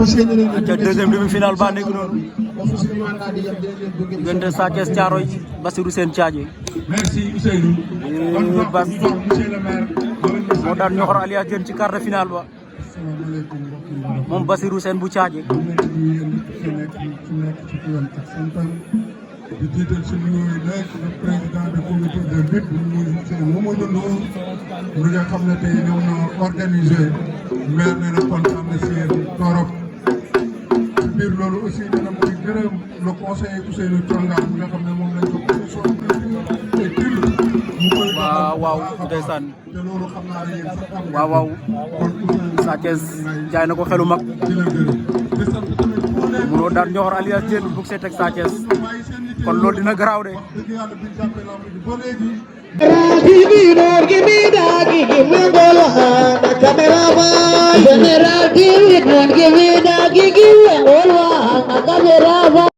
ca deuxième demi-finale ba nekk noonu diggante Sa Thiès Thiaroye Basirou Sène Thiadié Bas moo daan Ñoxor alias Diène ci quart de finale ba moom Basirou Sène bu Thiadié di jiital si nuyoo yi nekk le président du comité de lutte muy Mamadou Ndour mi nga xam ne tey ñëw na organisé maire nee na kontaan na si yéen torop ci biir loolu aussi dana muy gërëm le conseiller Ousseynou Thiongar mi nga xam ne moom lañ ko commission et til mu koy waaw ndeysaan te loolu xam naa ne yéen sax am waaw Sa Thiès jaay na ko xelu mag di la gërëm di sant tamit munoo daan Ñoxor alias Diène bug see teg Sa Thiès kon loolu dina garaaw de Give me that, give me gola, the camera man. General, give me that, give me gola, the camera man.